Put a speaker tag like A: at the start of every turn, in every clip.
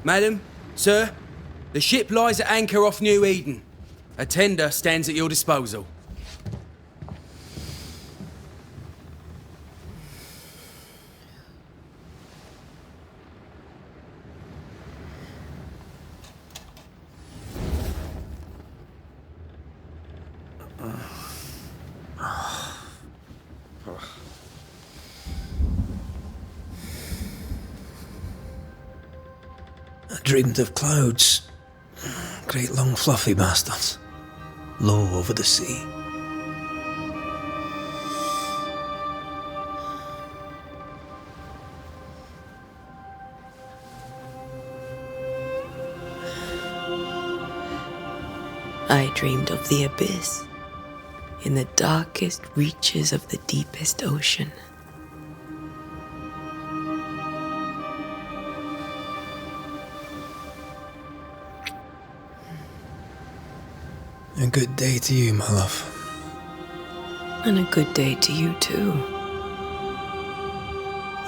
A: Madam, sir, the ship lies at anchor off New Eden. A tender stands at your disposal.
B: I dreamed of clouds. Great long fluffy bastards. Low over the sea.
C: I dreamed of the abyss, in the darkest reaches of the deepest ocean.
B: A good day to you, my love.
C: And a good day to you too.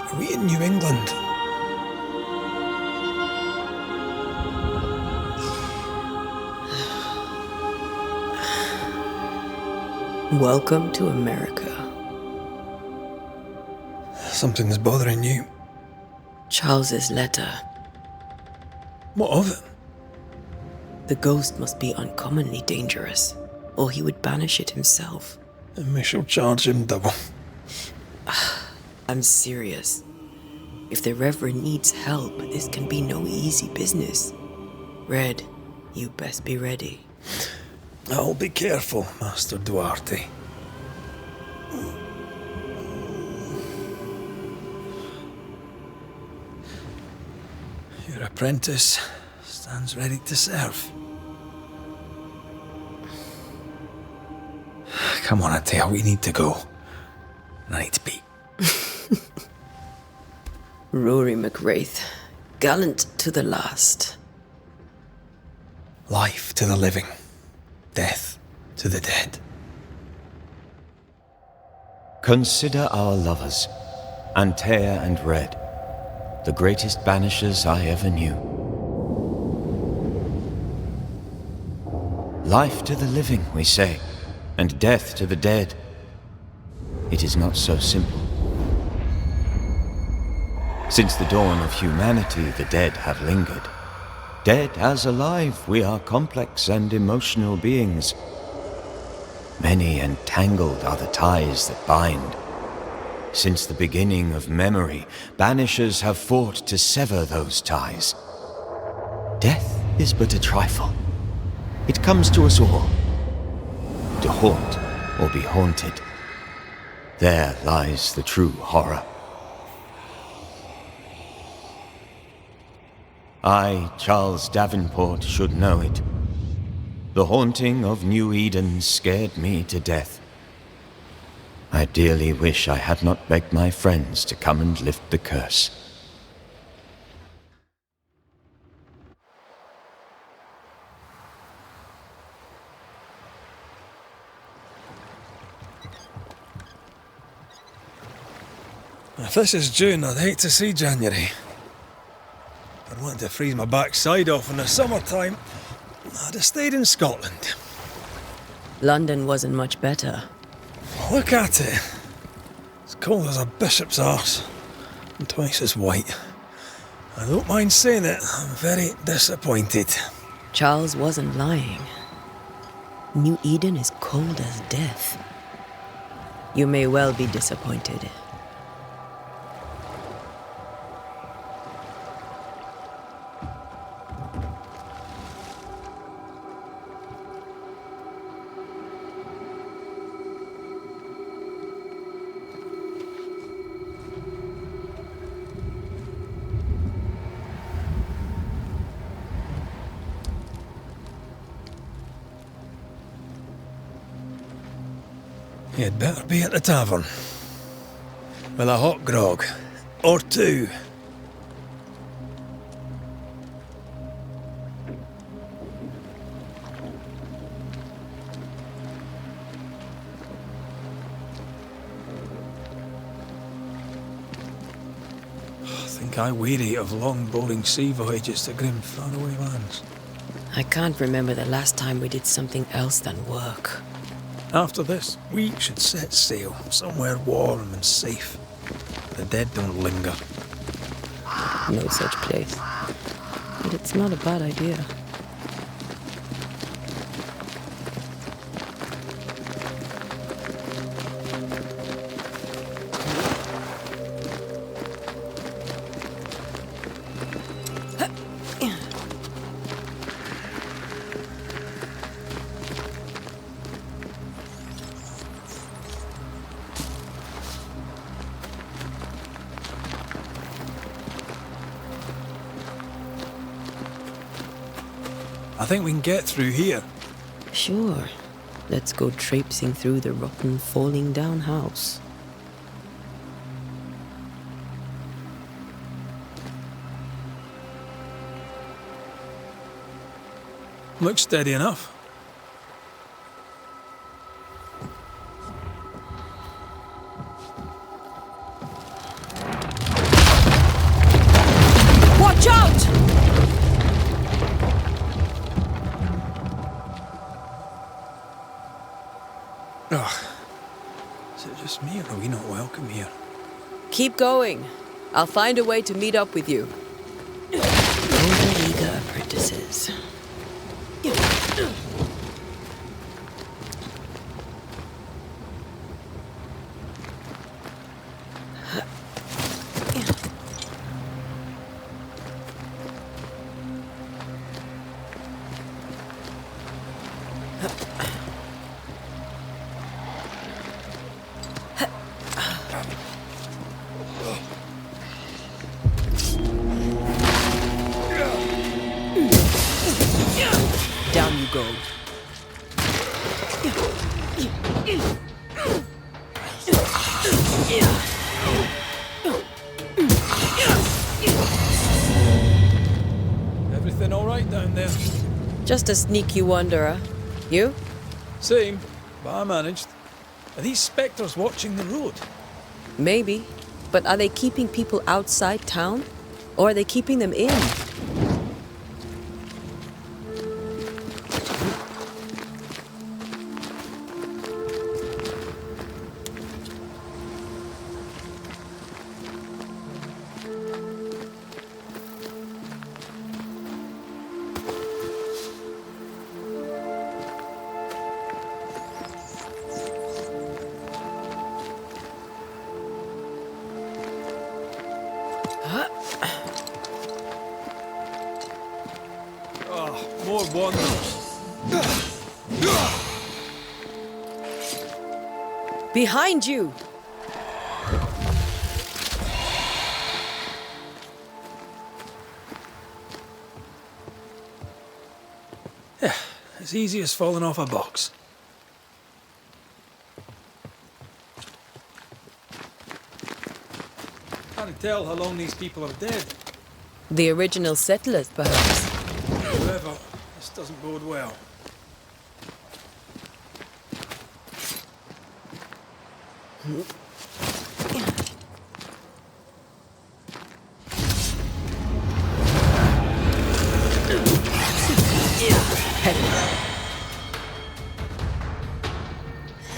B: Are we in New England?
C: Welcome to America.
B: Something's bothering you.
C: Charles's letter.
B: What of it?
C: The ghost must be uncommonly dangerous, or he would banish it himself.
B: And we shall charge him double.
C: I'm serious. If the Reverend needs help, this can be no easy business. Red, you best be ready.
B: I'll be careful, Master Duarte. Your apprentice stands ready to serve. Come on, Atea, we need to go. I need to be.
C: Rory McWraith, gallant to the last.
B: Life to the living, death to the dead.
D: Consider our lovers, Antea and Red, the greatest banishers I ever knew. Life to the living, we say, and death to the dead. It is not so simple. Since the dawn of humanity, the dead have lingered. Dead as alive, we are complex and emotional beings. Many and tangled are the ties that bind. Since the beginning of memory, banishers have fought to sever those ties. Death is but a trifle. It comes to us all. To haunt or be haunted. There lies the true horror. I, Charles Davenport, should know it. The haunting of New Eden scared me to death. I dearly wish I had not begged my friends to come and lift the curse.
B: If this is June, I'd hate to see January. I'd want to freeze my backside off in the summertime. I'd have stayed in Scotland.
C: London wasn't much better.
B: Look at it. As cold as a bishop's arse. And twice as white. I don't mind saying it, I'm very disappointed.
C: Charles wasn't lying. New Eden is cold as death. You may well be disappointed.
B: You'd better be at the tavern. With a hot grog. Or two. think I weary of long, boring sea voyages to grim, faraway lands.
C: I can't remember the last time we did something else than work.
B: After this, we should set sail somewhere warm and safe. The dead don't linger.
C: No such place. But it's not a bad idea.
B: I think we can get through here.
C: Sure. Let's go traipsing through the rotten, falling down house.
B: Looks steady enough.
C: Watch out!
B: Ugh. Is it just me, or are we not welcome here?
C: Keep going. I'll find a way to meet up with you. Over-eager apprentices. Down you go.
B: Everything all right down there?
C: Just a sneaky wanderer. You?
B: Same, but I managed. Are these spectres watching the road?
C: Maybe. But are they keeping people outside town? Or are they keeping them in?
B: Oh, more wonders.
C: Behind you!
B: Yeah, as easy as falling off a box. Can't tell how long these people are dead.
C: The original settlers, perhaps.
B: However, this doesn't bode well.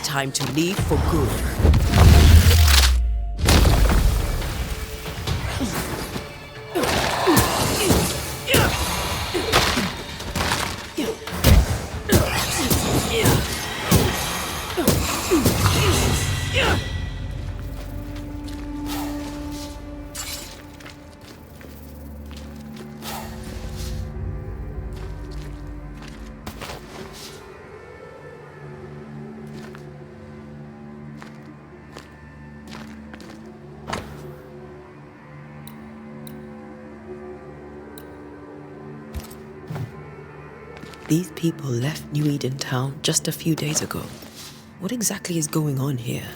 C: Time to leave for good. These people left New Eden Town just a few days ago. What exactly is going on here?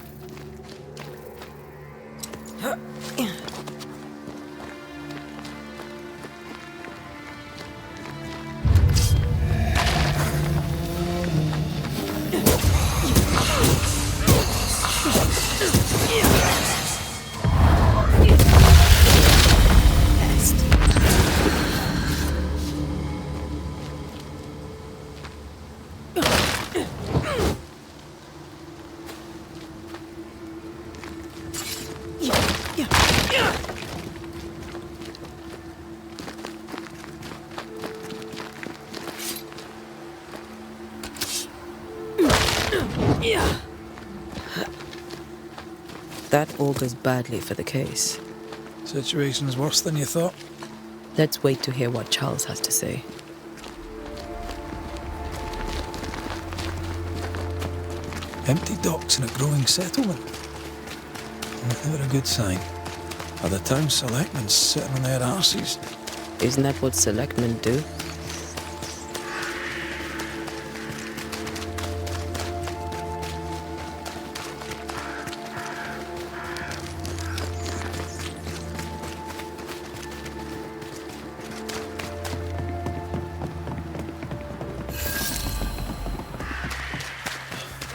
C: That augurs badly for the case.
B: Situation's worse than you thought.
C: Let's wait to hear what Charles has to say.
B: Empty docks in a growing settlement. Never a good sign. Are the town selectmen sitting on their arses?
C: Isn't that what selectmen do?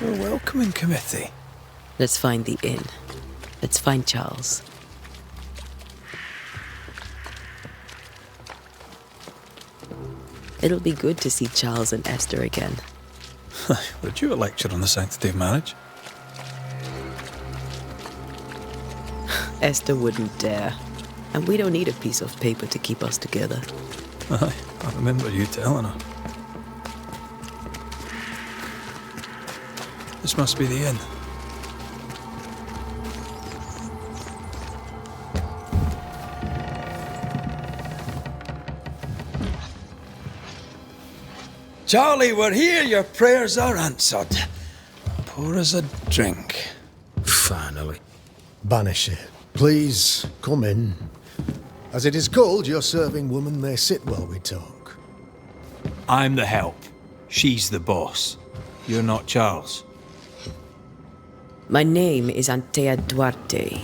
B: A welcoming committee.
C: Let's find the inn. Let's find Charles. It'll be good to see Charles and Esther again.
B: Would you a lecture on the sanctity of marriage?
C: Esther wouldn't dare. And we don't need a piece of paper to keep us together.
B: Aye, I remember you telling her. This must be the inn. Charlie, we're here. Your prayers are answered. Pour us a drink.
A: Finally.
E: Banisher, please come in. As it is cold, your serving woman may sit while we talk.
B: I'm the help. She's the boss. You're not Charles.
C: My name is Antea Duarte.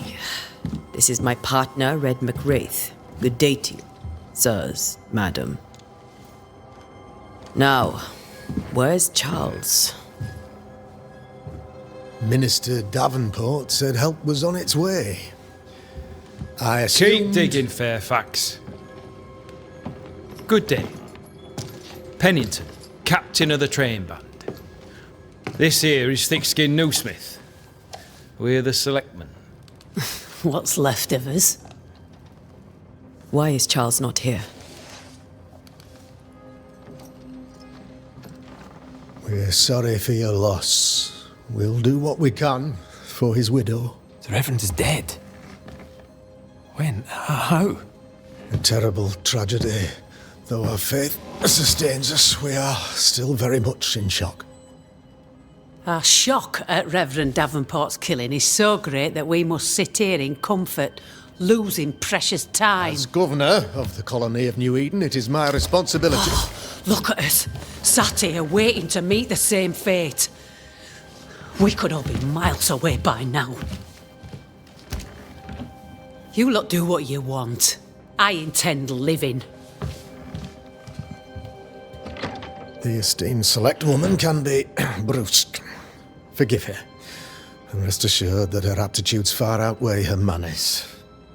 C: This is my partner, Red McWraith. Good day to you, sirs, madam. Now, where's Charles?
E: Minister Davenport said help was on its way. I
A: Keep
E: assumed...
A: digging, Fairfax. Good day. Pennington, captain of the train band. This here is Thick-Skinned Newsmith. We're the selectmen.
C: What's left of us? Why is Charles not here?
E: We're sorry for your loss. We'll do what we can for his widow.
B: The Reverend is dead. When? How?
E: A terrible tragedy. Though our faith sustains us, we are still very much in shock.
F: Our shock at Reverend Davenport's killing is so great that we must sit here in comfort, losing precious time.
E: As governor of the colony of New Eden, it is my responsibility.
F: Look at us, sat here waiting to meet the same fate. We could all be miles away by now. You lot do what you want. I intend living.
E: The esteemed select woman can be brusque. Forgive her, and rest assured that her aptitudes far outweigh her manners,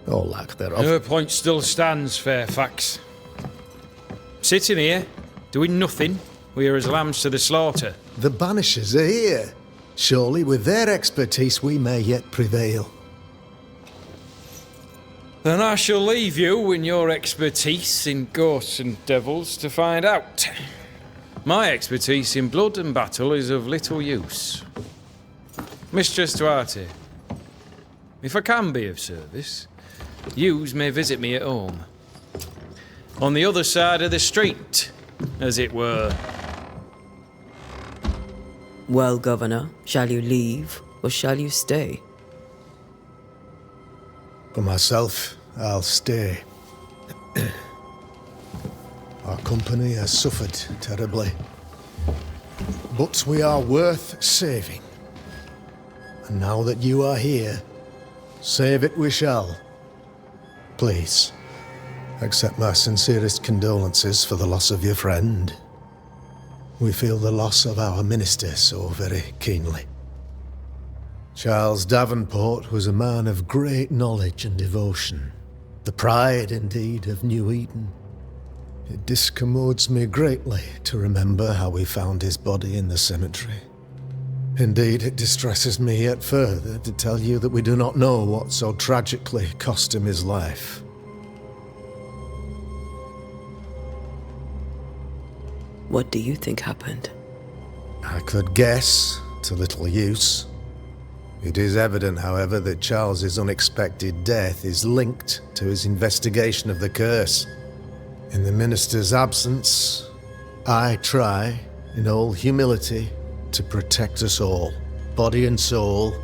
E: or lack thereof.
A: Her point still stands, Fairfax. Sitting here, doing nothing, we're as lambs to the slaughter.
E: The Banishers are here. Surely, with their expertise, we may yet prevail.
A: Then I shall leave you and your expertise in ghosts and devils to find out. My expertise in blood and battle is of little use. Mistress Duarte, if I can be of service, yous may visit me at home. On the other side of the street, as it were.
C: Well, Governor, shall you leave or shall you stay?
E: For myself, I'll stay. Our company has suffered terribly. But we are worth saving. And now that you are here, save it we shall. Please, accept my sincerest condolences for the loss of your friend. We feel the loss of our minister so very keenly. Charles Davenport was a man of great knowledge and devotion, the pride, indeed, of New Eden. It discommodes me greatly to remember how we found his body in the cemetery. Indeed, it distresses me yet further to tell you that we do not know what so tragically cost him his life.
C: What do you think happened?
E: I could guess, to little use. It is evident, however, that Charles's unexpected death is linked to his investigation of the curse. In the minister's absence, I try, in all humility, to protect us all, body and soul,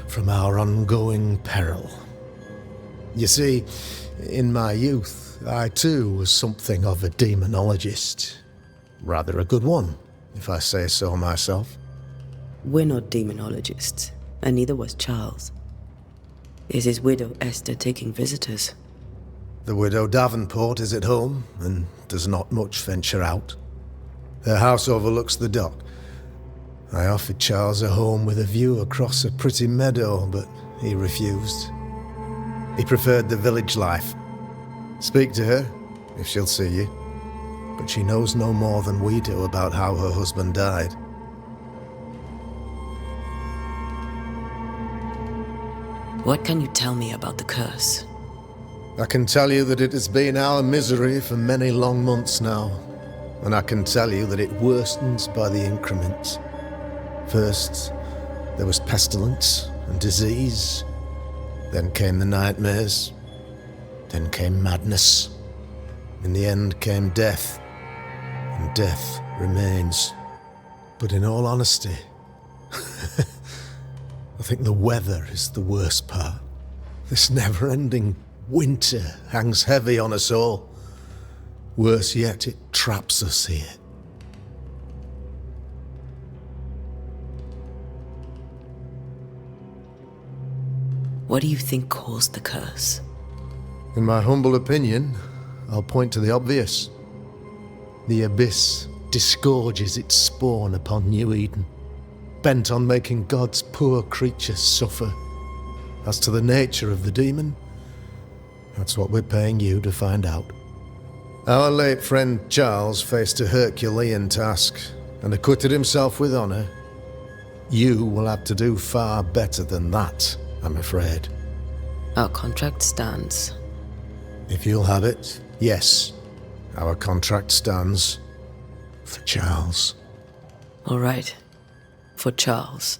E: from our ongoing peril. You see, in my youth, I too was something of a demonologist. Rather a good one, if I say so myself.
C: We're not demonologists, and neither was Charles. Is his widow Esther taking visitors?
E: The widow Davenport is at home, and does not much venture out. Their house overlooks the dock. I offered Charles a home with a view across a pretty meadow, but he refused. He preferred the village life. Speak to her, if she'll see you. But she knows no more than we do about how her husband died.
C: What can you tell me about the curse?
E: I can tell you that it has been our misery for many long months now, and I can tell you that it worstens by the increments. First, there was pestilence and disease. Then came the nightmares. Then came madness. In the end came death, and death remains. But in all honesty, I think the weather is the worst part. This never-ending winter hangs heavy on us all. Worse yet, it traps us here.
C: What do you think caused the curse?
E: In my humble opinion, I'll point to the obvious. The abyss disgorges its spawn upon New Eden, bent on making God's poor creatures suffer. As to the nature of the demon, that's what we're paying you to find out. Our late friend Charles faced a Herculean task and acquitted himself with honor. You will have to do far better than that, I'm afraid.
C: Our contract stands.
E: If you'll have it, yes, our contract stands for Charles.
C: All right. For Charles.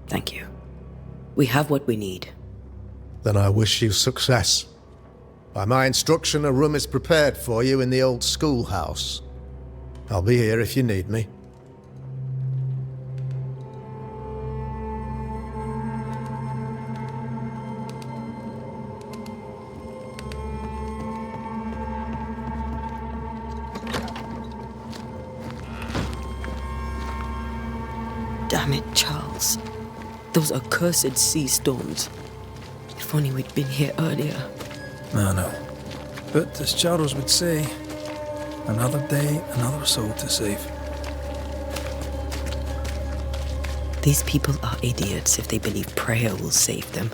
C: Thank you. We have what we need.
E: Then I wish you success. By my instruction, a room is prepared for you in the old schoolhouse. I'll be here if you need me.
C: Damn it, Charles. Those accursed sea storms. If only we'd been here earlier.
B: No. But as Charles would say, another day, another soul to save.
C: These people are idiots if they believe prayer will save them.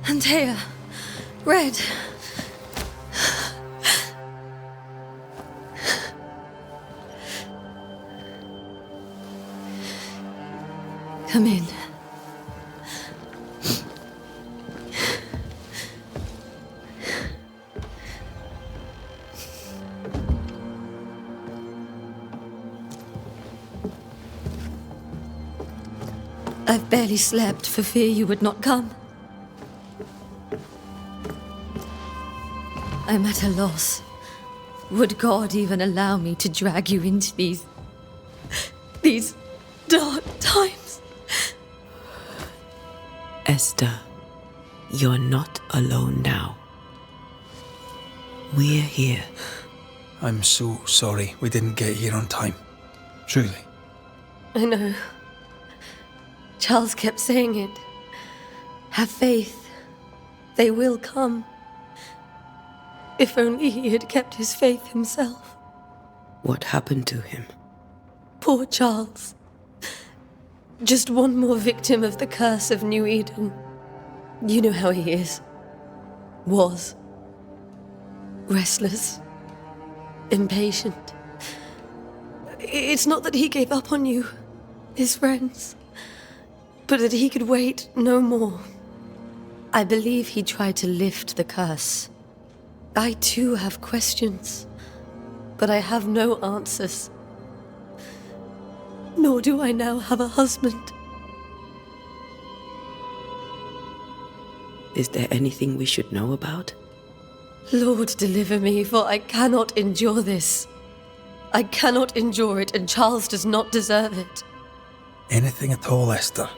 G: Antea, Red. Come in. I've barely slept for fear you would not come. I'm at a loss. Would God even allow me to drag you into these dark times?
C: Esther, you're not alone now. We're here.
B: I'm so sorry we didn't get here on time. Truly.
G: I know. Charles kept saying it. Have faith. They will come. If only he had kept his faith himself.
C: What happened to him?
G: Poor Charles. Just one more victim of the curse of New Eden. You know how he is. Was. Restless. Impatient. It's not that he gave up on you, his friends, but that he could wait no more. I believe he tried to lift the curse. I too have questions, but I have no answers. Nor do I now have a husband.
C: Is there anything we should know about?
G: Lord, deliver me, for I cannot endure this. I cannot endure it, and Charles does not deserve it.
B: Anything at all, Esther.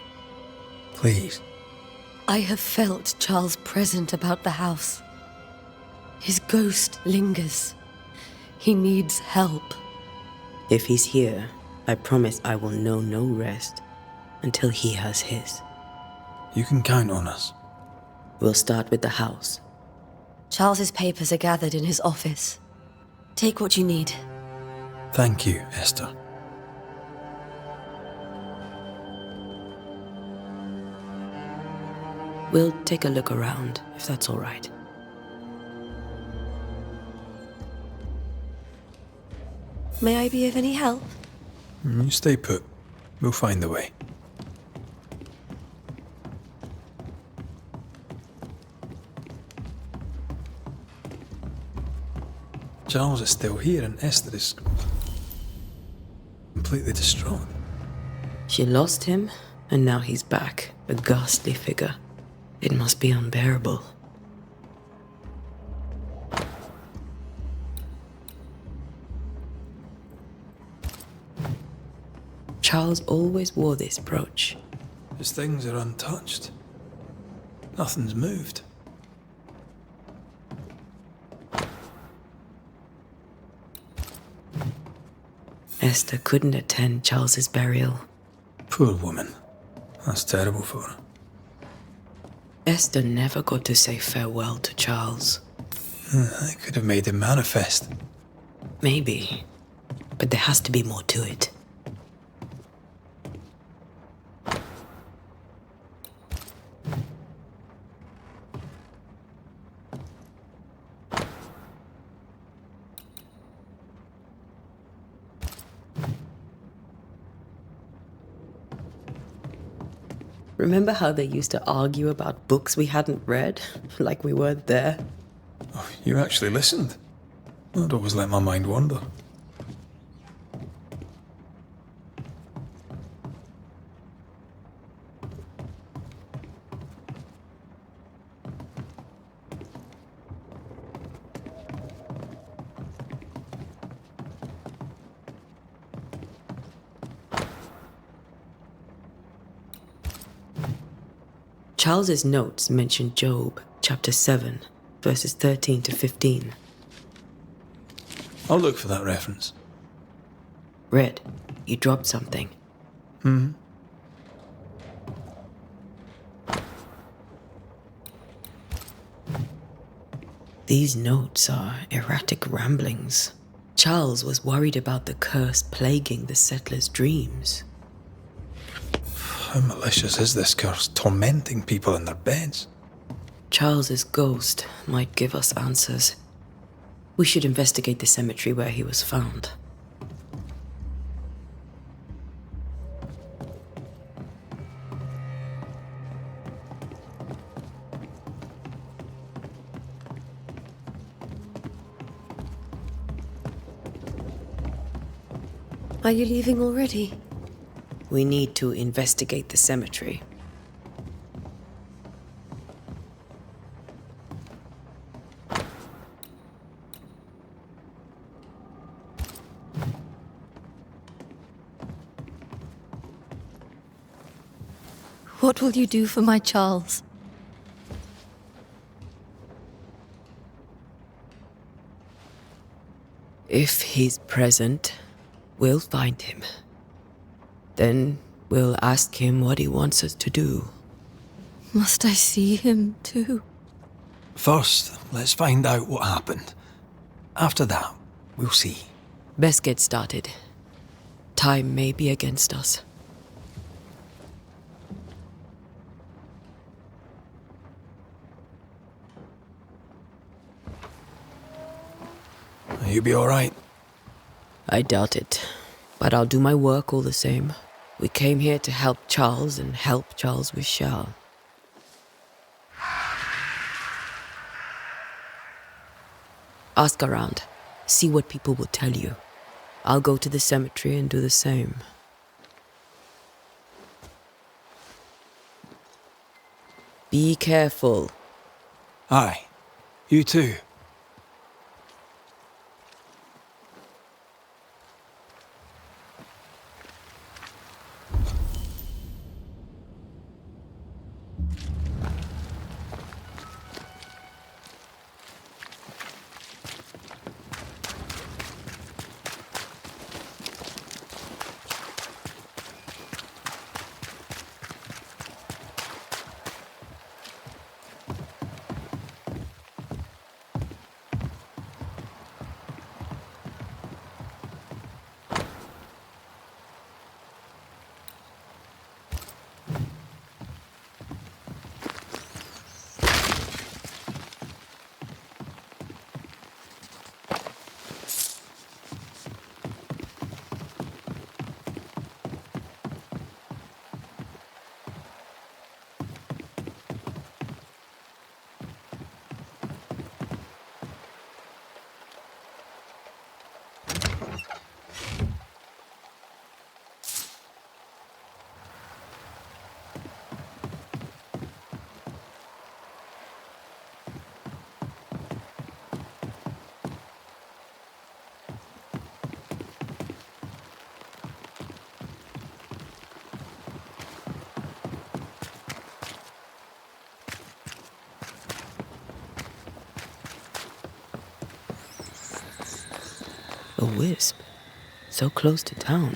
B: Please.
G: I have felt Charles present about the house. His ghost lingers. He needs help.
C: If he's here, I promise I will know no rest until he has his.
B: You can count on us.
C: We'll start with the house.
G: Charles's papers are gathered in his office. Take what you need.
B: Thank you, Esther.
C: We'll take a look around, if that's all right.
G: May I be of any help?
B: You stay put. We'll find the way. Charles is still here and Esther is completely distraught.
C: She lost him, and now he's back, a ghastly figure. It must be unbearable. Charles always wore this brooch.
B: His things are untouched. Nothing's moved.
C: Esther couldn't attend Charles's burial.
B: Poor woman. That's terrible for her.
C: Esther never got to say farewell to Charles.
B: I could have made him manifest.
C: Maybe, but there has to be more to it. Remember how they used to argue about books we hadn't read? Like we weren't there?
B: Oh, you actually listened? I'd always let my mind wander.
C: Charles's notes mention Job, chapter 7, verses 13 to 15.
B: I'll look for that reference.
C: Red, you dropped something. These notes are erratic ramblings. Charles was worried about the curse plaguing the settlers' dreams.
B: How malicious is this curse, tormenting people in their beds?
C: Charles's ghost might give us answers. We should investigate the cemetery where he was found.
G: Are you leaving already?
C: We need to investigate the cemetery.
G: What will you do for my Charles?
C: If he's present, we'll find him. Then we'll ask him what he wants us to do.
G: Must I see him too?
B: First, let's find out what happened. After that, we'll see.
C: Best get started. Time may be against us.
B: You be alright?
C: I doubt it, but I'll do my work all the same. We came here to help Charles and help Charles with Charles. Ask around. See what people will tell you. I'll go to the cemetery and do the same. Be careful.
B: Aye. You too.
C: A wisp. So close to town.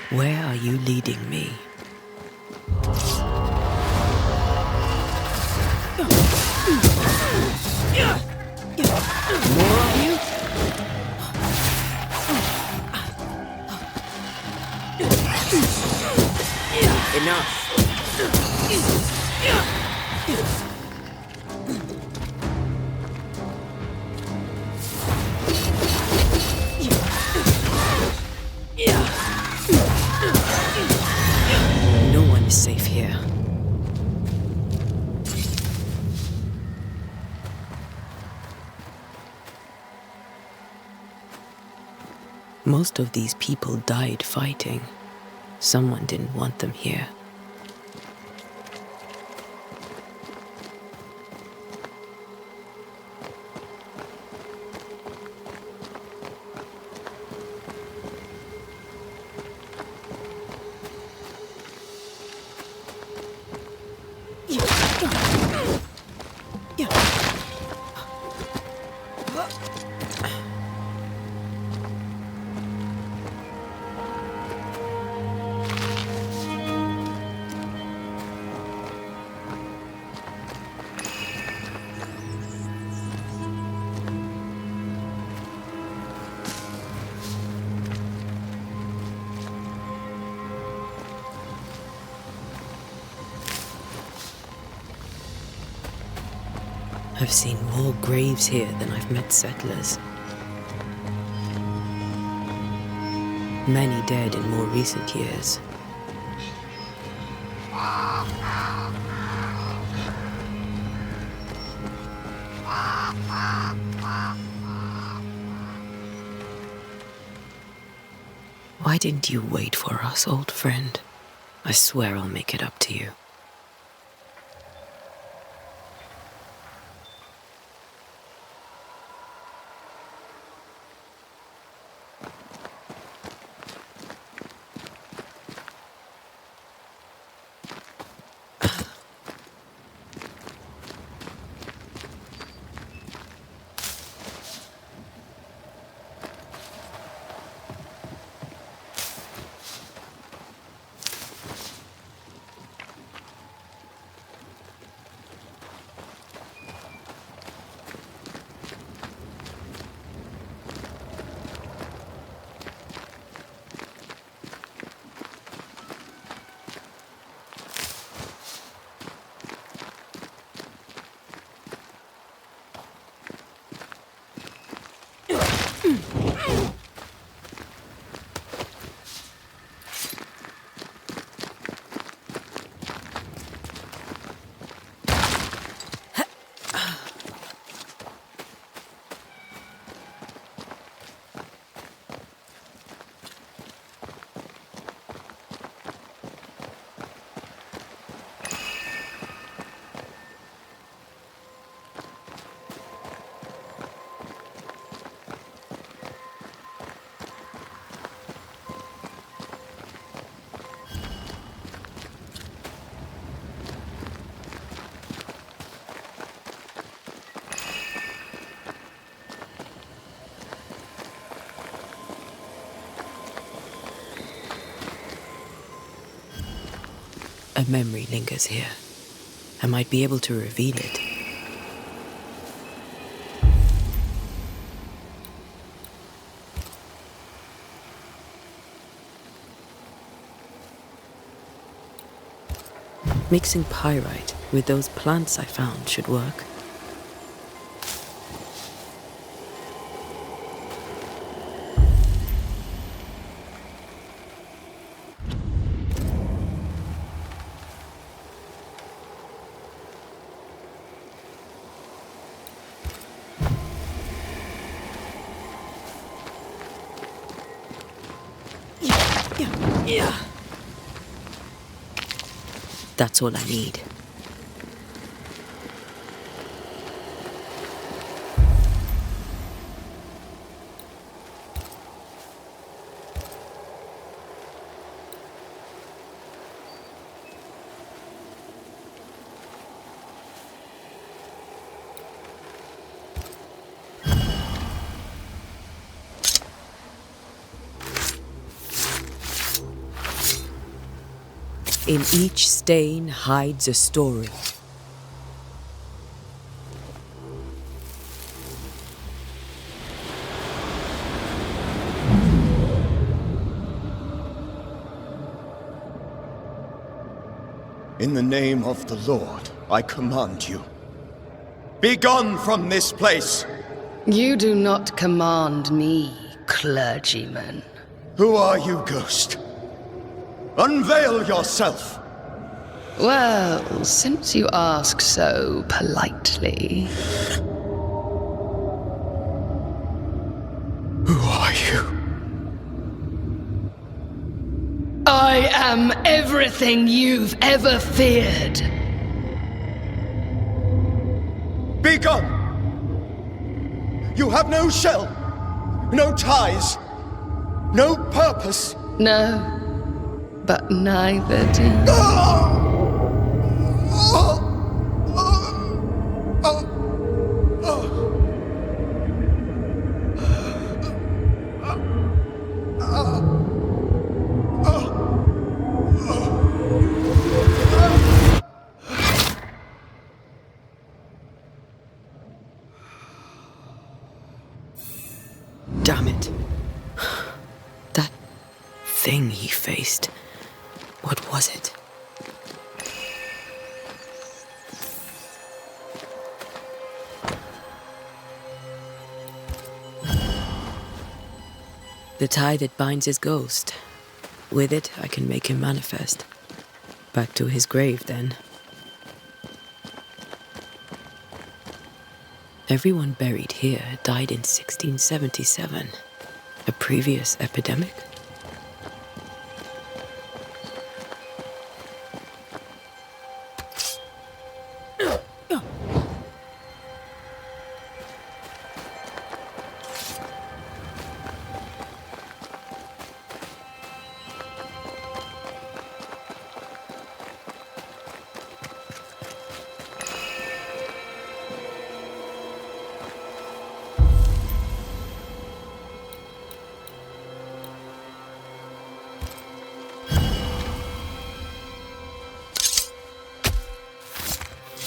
C: Where are you leading me? More of you? Enough. No one is safe here. Most of these people died fighting. Someone didn't want them here. I've seen more graves here than I've met settlers. Many dead in more recent years. Why didn't you wait for us, old friend? I swear I'll make it up to you. A memory lingers here. I might be able to reveal it. Mixing pyrite with those plants I found should work. Yeah. That's all I need. In each stain hides a story.
D: In the name of the Lord, I command you. Be gone from this place!
H: You do not command me, clergyman.
D: Who are you, ghost? Unveil yourself!
H: Well, since you ask so politely.
D: Who are you?
H: I am everything you've ever feared.
D: Be gone! You have no shell, no ties, no purpose.
H: No, but neither do you.
C: Damn it. That thing he faced. What was it? The tie that binds his ghost. With it, I can make him manifest. Back to his grave, then. Everyone buried here died in 1677. A previous epidemic?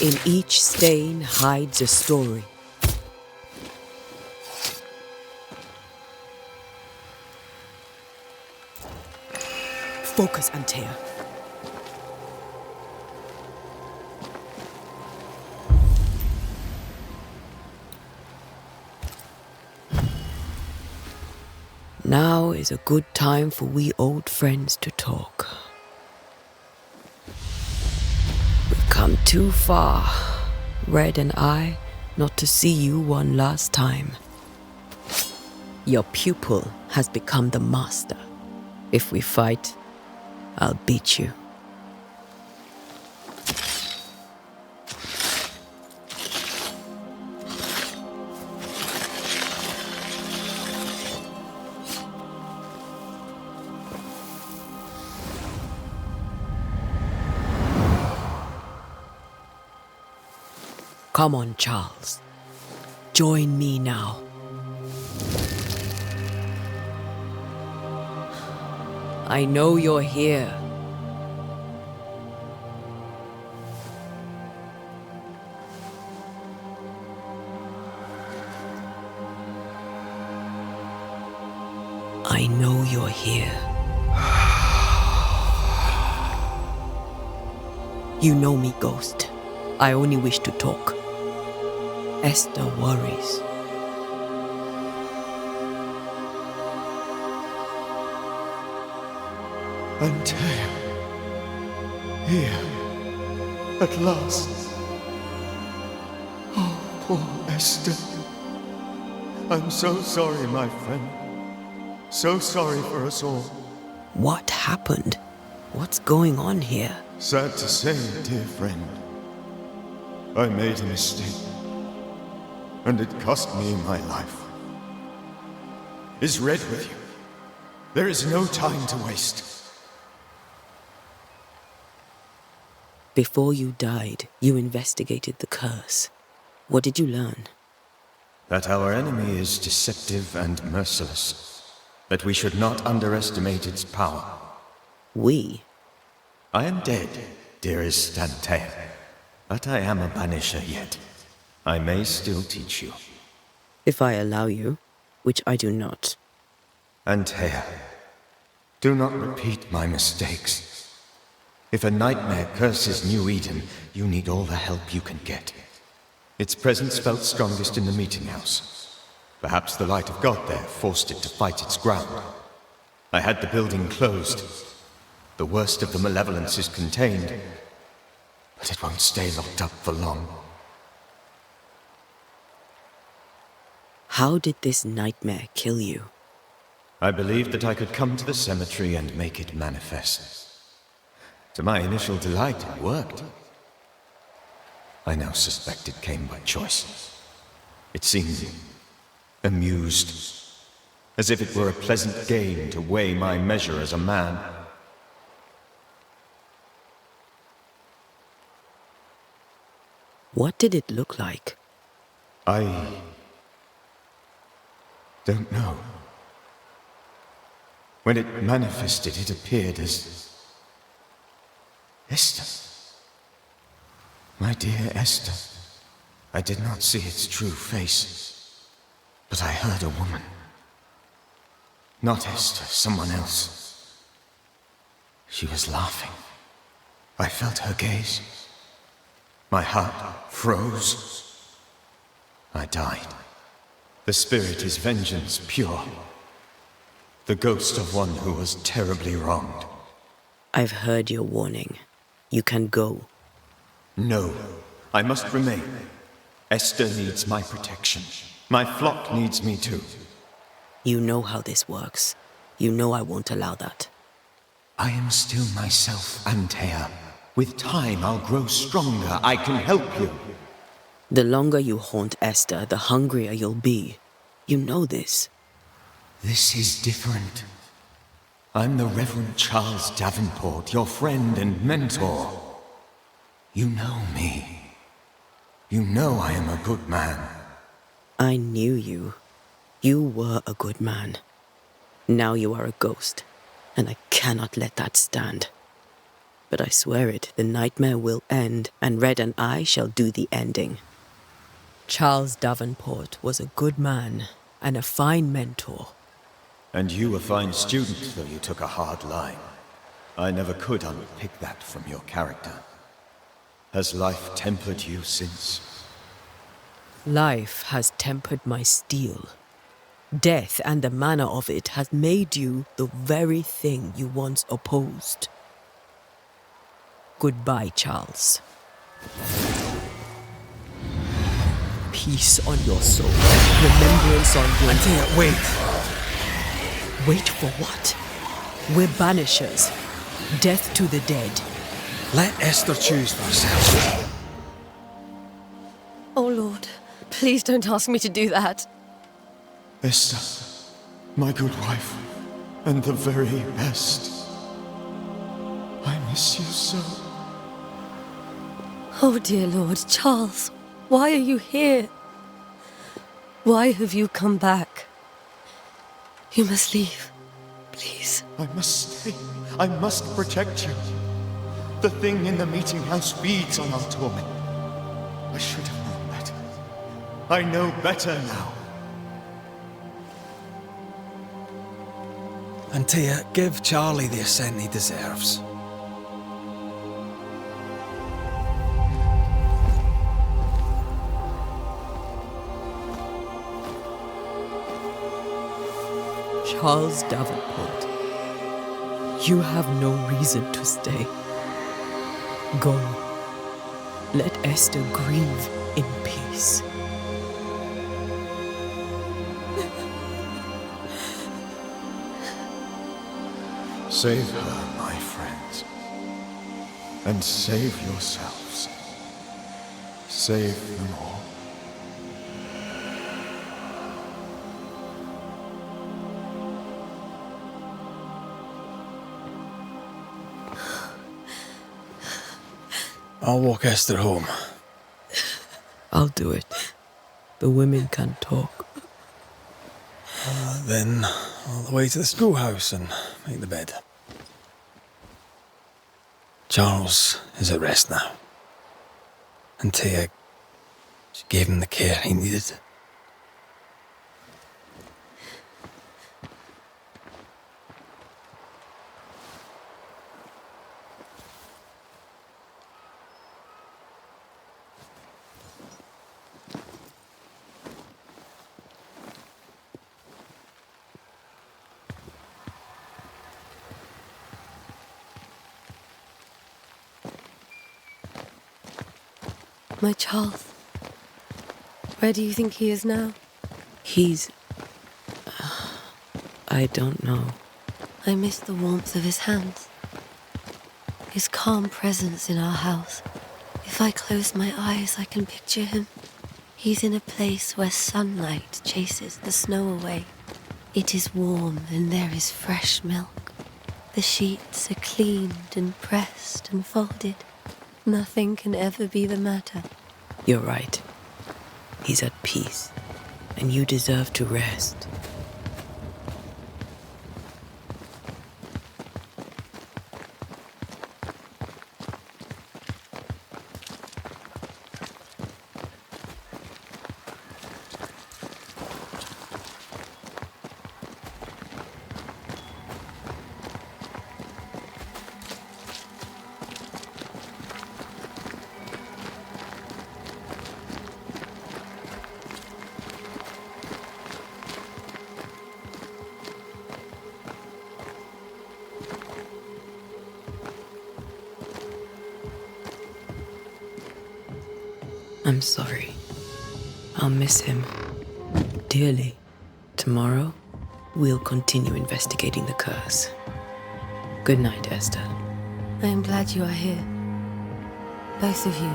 C: In each stain hides a story. Focus, Antea. Now is a good time for we old friends to talk. Come too far, Red and I, not to see you one last time. Your pupil has become the master. If we fight, I'll beat you. Come on, Charles. Join me now. I know you're here. I know you're here. You know me, Ghost. I only wish to talk. Esther worries.
D: Antea. Here. At last. Oh, poor Esther. I'm so sorry, my friend. So sorry for us all.
C: What happened? What's going on here?
D: Sad to say, dear friend. I made a mistake. And it cost me my life. Is Red with you? There is no time to waste.
C: Before you died, you investigated the curse. What did you learn?
D: That our enemy is deceptive and merciless. That we should not underestimate its power.
C: We?
D: I am dead, dearest Antea. But I am a Banisher yet. I may still teach you.
C: If I allow you, which I do not.
D: Antea, do not repeat my mistakes. If a nightmare curses New Eden, you need all the help you can get. Its presence felt strongest in the meeting house. Perhaps the light of God there forced it to fight its ground. I had the building closed. The worst of the malevolence is contained, but it won't stay locked up for long.
C: How did this nightmare kill you?
D: I believed that I could come to the cemetery and make it manifest. To my initial delight, it worked. I now suspect it came by choice. It seemed amused, as if it were a pleasant game to weigh my measure as a man.
C: What did it look like?
D: I don't know. When it manifested, it appeared as Esther. My dear Esther. I did not see its true face, but I heard a woman. Not Esther, someone else. She was laughing. I felt her gaze. My heart froze. I died. The spirit is vengeance pure. The ghost of one who was terribly wronged.
C: I've heard your warning. You can go.
D: No, I must remain. Esther needs my protection. My flock needs me too.
C: You know how this works. You know I won't allow that.
D: I am still myself, Antea. With time, I'll grow stronger. I can help you.
C: The longer you haunt Esther, the hungrier you'll be. You know this.
D: This is different. I'm the Reverend Charles Davenport, your friend and mentor. You know me. You know I am a good man.
C: I knew you. You were a good man. Now you are a ghost, and I cannot let that stand. But I swear it, the nightmare will end, and Red and I shall do the ending. Charles Davenport was a good man and a fine mentor.
D: And you a fine student, though you took a hard line. I never could unpick that from your character. Has life tempered you since?
C: Life has tempered my steel. Death and the manner of it has made you the very thing you once opposed. Goodbye, Charles. Peace on your soul. Remembrance on your...
B: Antea, wait!
C: Wait for what? We're Banishers. Death to the dead.
B: Let Esther choose for herself.
G: Oh, Lord, please don't ask me to do that.
D: Esther, my good wife, and the very best. I miss you so.
G: Oh, dear Lord, Charles, why are you here? Why have you come back? You must leave, please.
D: I must stay. I must protect you. The thing in the meeting house feeds on our torment. I should have known better. I know better now.
B: And Tia, give Charlie the ascent he deserves.
C: Charles Davenport, you have no reason to stay. Go. Let Esther grieve in peace.
D: Save her, my friends. And save yourselves. Save them all.
B: I'll walk Esther home.
C: I'll do it. The women can talk.
B: Then all the way to the schoolhouse and make the bed. Charles is at rest now. And Tia, she gave him the care he needed.
G: My Charles. Where do you think he is now?
C: He's... I don't know.
G: I miss the warmth of his hands. His calm presence in our house. If I close my eyes, I can picture him. He's in a place where sunlight chases the snow away. It is warm and there is fresh milk. The sheets are cleaned and pressed and folded. Nothing can ever be the matter.
C: You're right. He's at peace, and you deserve to rest. I'm sorry. I'll miss him dearly. Tomorrow, we'll continue investigating the curse. Good night, Esther.
G: I am glad you are here. Both of you.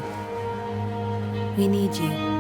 G: We need you.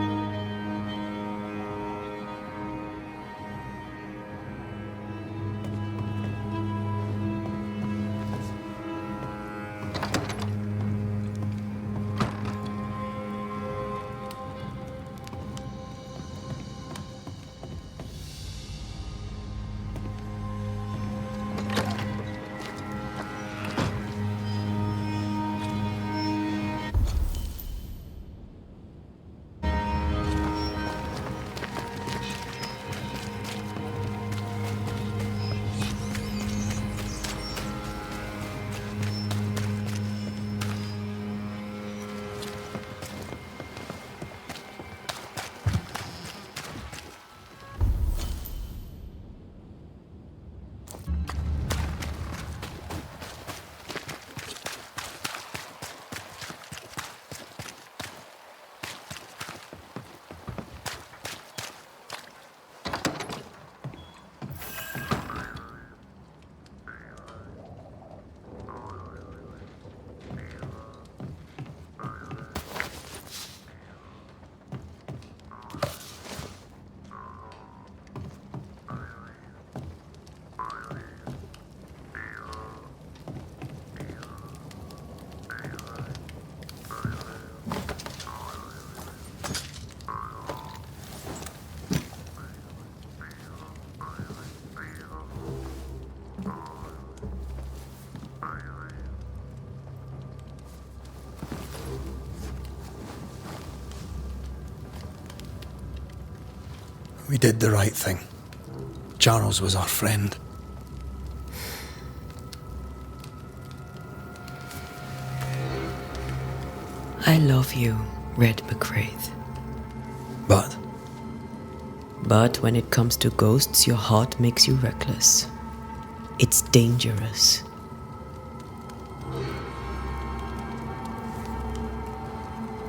B: We did the right thing. Charles was our friend.
C: I love you, Red McCraith.
B: But
C: But when it comes to ghosts, your heart makes you reckless. It's dangerous.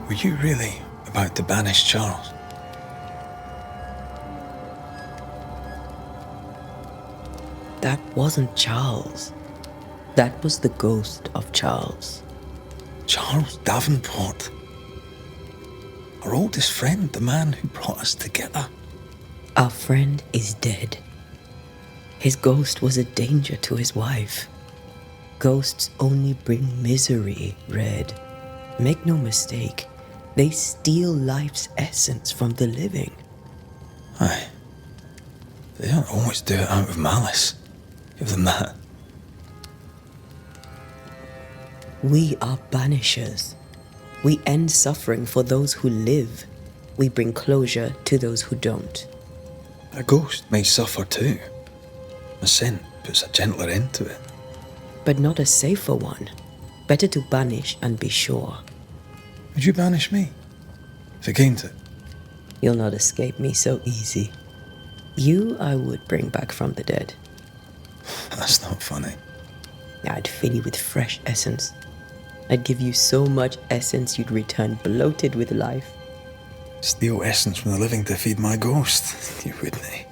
B: were you really about to banish Charles?
C: That wasn't Charles. That was the ghost of Charles.
B: Charles Davenport. Our oldest friend, the man who brought us together.
C: Our friend is dead. His ghost was a danger to his wife. Ghosts only bring misery, Red. Make no mistake, they steal life's essence from the living.
B: Aye. They don't always do it out of malice. Give them that.
C: We are banishers. We end suffering for those who live. We bring closure to those who don't.
B: A ghost may suffer too. A sin puts a gentler end to it.
C: But not a safer one. Better to banish and be sure.
B: Would you banish me? If it came to it?
C: You'll not escape me so easy. You I would bring back from the dead.
B: That's not funny.
C: I'd fill you with fresh essence. I'd give you so much essence you'd return bloated with life.
B: Steal essence from the living to feed my ghost. You wouldn't, eh?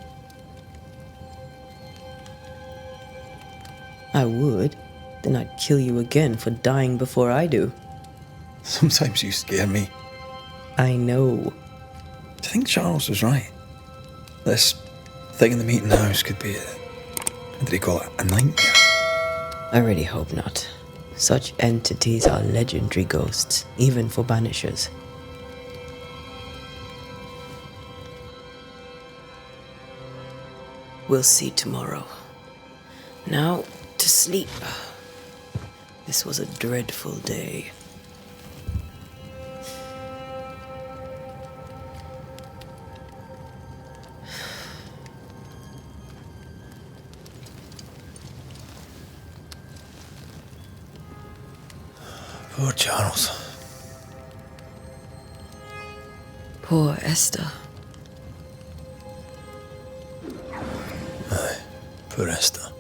C: I would. Then I'd kill you again for dying before I do.
B: Sometimes you scare me.
C: I know.
B: Do you think Charles was right? This thing in the meeting house could be what did he call it? A nightmare?
C: I really hope not. Such entities are legendary ghosts, even for banishers. We'll see tomorrow. Now, to sleep. This was a dreadful day.
B: Poor Charles.
C: Poor Esther.
B: Aye, poor Esther.